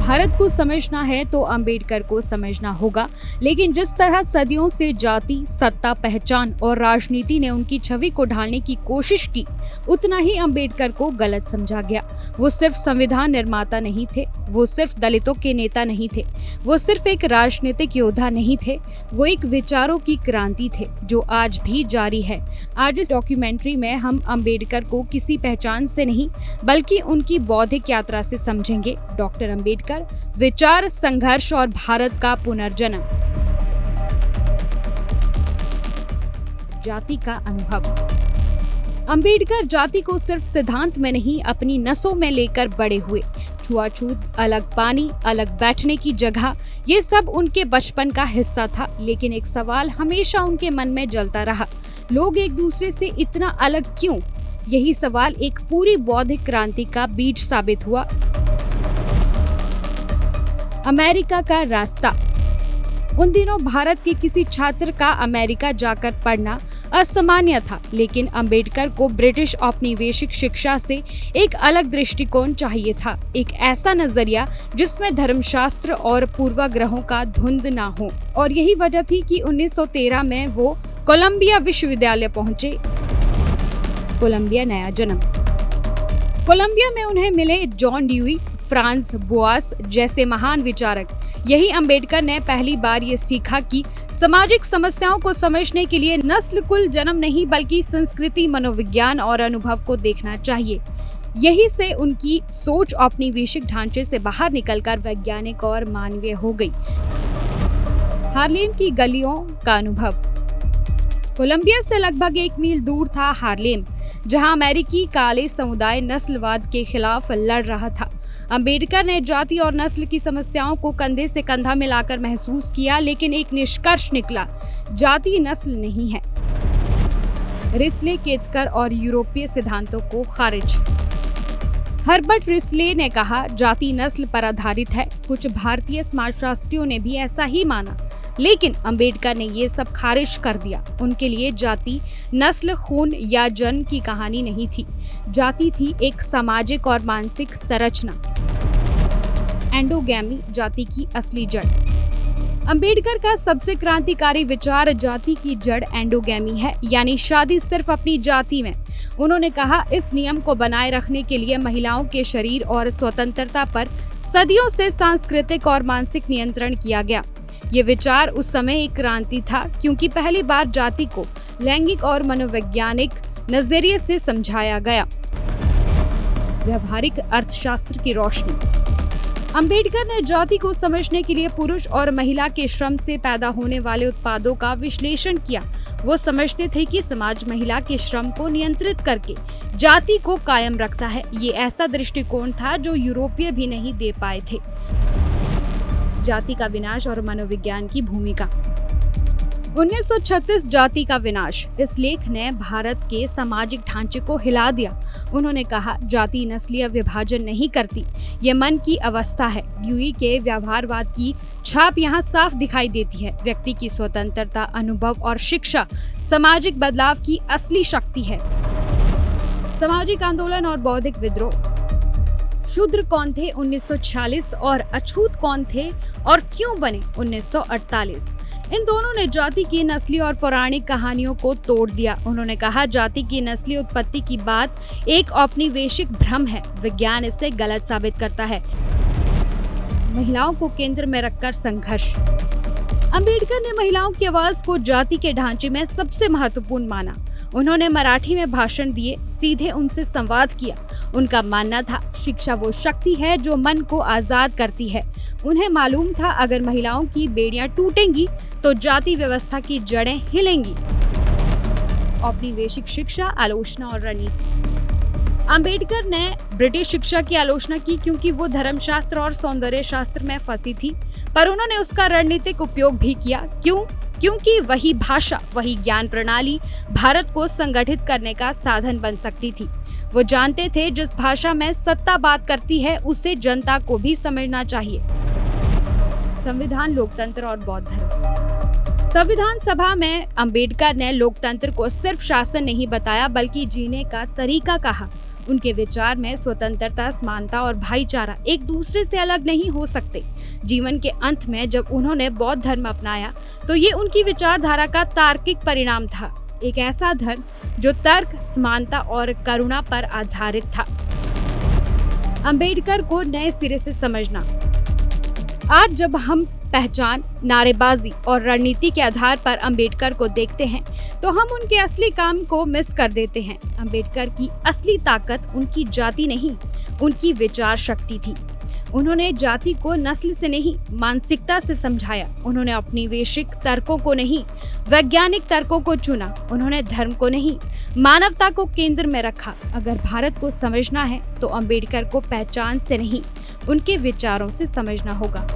भारत को समझना है तो अंबेडकर को समझना होगा, लेकिन जिस तरह सदियों से जाति, सत्ता, पहचान और राजनीति ने उनकी छवि को ढालने की कोशिश की, उतना ही अंबेडकर को गलत समझा गया। वो सिर्फ संविधान निर्माता नहीं थे, वो सिर्फ दलितों के नेता नहीं थे, वो सिर्फ एक राजनीतिक योद्धा नहीं थे, वो एक विचारों की क्रांति थे जो आज भी जारी है। आज इस डॉक्यूमेंट्री में हम अंबेडकर को किसी पहचान से नहीं बल्कि उनकी बौद्धिक यात्रा से समझेंगे। डॉक्टर अंबेडकर, विचार, संघर्ष और भारत का पुनर्जन्म। जाति का अनुभव। अंबेडकर जाति को सिर्फ सिद्धांत में नहीं, अपनी नसों में लेकर बड़े हुए। छुआछूत, अलग पानी, अलग बैठने की जगह, ये सब उनके बचपन का हिस्सा था। लेकिन एक सवाल हमेशा उनके मन में जलता रहा, लोग एक दूसरे से इतना अलग क्यों? यही सवाल एक पूरी बौद्धिक क्रांति का बीज साबित हुआ। अमेरिका का रास्ता। उन दिनों भारत के किसी छात्र का अमेरिका जाकर पढ़ना असामान्य था, लेकिन अंबेडकर को ब्रिटिश औपनिवेशिक शिक्षा से एक अलग दृष्टिकोण चाहिए था, एक ऐसा नजरिया जिसमें धर्मशास्त्र और पूर्वाग्रहों का धुंध ना हो। और यही वजह थी कि 1913 में वो कोलंबिया विश्वविद्यालय पहुंचे। कोलंबिया नया जन्म। कोलंबिया में उन्हें मिले जॉन ड्यूई, फ्रांस बोआस जैसे महान विचारक। यही अंबेडकर ने पहली बार ये सीखा कि सामाजिक समस्याओं को समझने के लिए नस्ल, कुल, जन्म नहीं बल्कि संस्कृति, मनोविज्ञान और अनुभव को देखना चाहिए। यही से उनकी सोच औपनिवेशिक ढांचे से बाहर निकलकर वैज्ञानिक और मानवीय हो गई। हार्लेम की गलियों का अनुभव। कोलंबिया से लगभग 1 मील दूर था हार्लेम, जहां अमेरिकी काले समुदाय नस्लवाद के खिलाफ लड़ रहा था। अंबेडकर ने जाति और नस्ल की समस्याओं को कंधे से कंधा मिलाकर महसूस किया, लेकिन एक निष्कर्ष निकला, जाति नस्ल नहीं है। रिस्ले, केतकर और यूरोपीय सिद्धांतों को खारिज। हर्बर्ट रिस्ले ने कहा, जाति नस्ल पर आधारित है। कुछ भारतीय समाजशास्त्रियों ने भी ऐसा ही माना, लेकिन अंबेडकर ने ये सब खारिज कर दिया। उनके लिए जाति, नस्ल, खून या जन्म की कहानी नहीं थी। जाति थी एक सामाजिक और मानसिक संरचना। एंडोगैमी, जाति की असली जड़। अंबेडकर का सबसे क्रांतिकारी विचार जाति की जड़ एंडोगैमी है, यानी शादी सिर्फ अपनी जाति में। उन्होंने कहा, इस नियम को बनाए रखने के लिए महिलाओं के शरीर और स्वतंत्रता पर सदियों से सांस्कृतिक और मानसिक नियंत्रण किया गया। ये विचार उस समय एक क्रांति था, क्योंकि पहली बार जाति को लैंगिक और मनोवैज्ञानिक नजरिए से समझाया गया। व्यवहारिक अर्थशास्त्र की रोशनी। अंबेडकर ने जाति को समझने के लिए पुरुष और महिला के श्रम से पैदा होने वाले उत्पादों का विश्लेषण किया। वो समझते थे कि समाज महिला के श्रम को नियंत्रित करके जाति को कायम रखता है। ये ऐसा दृष्टिकोण था जो यूरोपीय भी नहीं दे पाए थे। जाति का विनाश और मनोविज्ञान की भूमिका। 1936 जाति का विनाश। इस लेख ने भारत के सामाजिक ढांचे को हिला दिया। उन्होंने कहा, जाति नस्लीय विभाजन नहीं करती, ये मन की अवस्था है। ड्यूई के व्यवहारवाद की छाप यहाँ साफ दिखाई देती है। व्यक्ति की स्वतंत्रता, अनुभव और शिक्षा सामाजिक बदलाव की असली शक्ति है। सामाजिक आंदोलन और बौद्धिक विद्रोह। शूद्र कौन थे 1946 और अछूत कौन थे और क्यों बने 1948? इन दोनों ने जाति की नस्ली और पौराणिक कहानियों को तोड़ दिया। उन्होंने कहा, जाति की नस्ली उत्पत्ति की बात एक औपनिवेशिक भ्रम है। विज्ञान इसे गलत साबित करता है। महिलाओं को केंद्र में रखकर संघर्ष। अंबेडकर ने महिलाओं की आवाज को जाति के ढांचे में सबसे महत्वपूर्ण माना। उन्होंने मराठी में भाषण दिए, सीधे उनसे संवाद किया। उनका मानना था, शिक्षा वो शक्ति है जो मन को आजाद करती है। उन्हें मालूम था, अगर महिलाओं की बेड़ियां टूटेंगी तो जाति व्यवस्था की जड़ें हिलेंगी। औपनिवेशिक शिक्षा, आलोचना और रणनीति। अंबेडकर ने ब्रिटिश शिक्षा की आलोचना की, क्योंकि वो धर्मशास्त्र और सौंदर्य शास्त्र में फंसी थी, पर उन्होंने उसका रणनीतिक उपयोग भी किया। क्यों? क्योंकि वही भाषा, वही ज्ञान प्रणाली भारत को संगठित करने का साधन बन सकती थी। वो जानते थे, जिस भाषा में सत्ता बात करती है, उसे जनता को भी समझना चाहिए। संविधान, लोकतंत्र और बौद्ध धर्म। संविधान सभा में अंबेडकर ने लोकतंत्र को सिर्फ शासन नहीं बताया, बल्कि जीने का तरीका कहा। उनके विचार में स्वतंत्रता, समानता और भाईचारा एक दूसरे से अलग नहीं हो सकते। जीवन के अंत में जब उन्होंने बौद्ध धर्म अपनाया तो ये उनकी विचारधारा का तार्किक परिणाम था, एक ऐसा धर्म जो तर्क, समानता और करुणा पर आधारित था। अंबेडकर को नए सिरे से समझना। आज जब हम पहचान, नारेबाजी और रणनीति के आधार पर अंबेडकर को देखते हैं तो हम उनके असली काम को मिस कर देते हैं। अंबेडकर की असली ताकत उनकी जाति नहीं, उनकी विचार शक्ति थी। उन्होंने जाति को नस्ल से नहीं, मानसिकता से समझाया। उन्होंने औपनिवेशिक तर्कों को नहीं, वैज्ञानिक तर्कों को चुना। उन्होंने धर्म को नहीं, मानवता को केंद्र में रखा। अगर भारत को समझना है तो अंबेडकर को पहचान से नहीं, उनके विचारों से समझना होगा।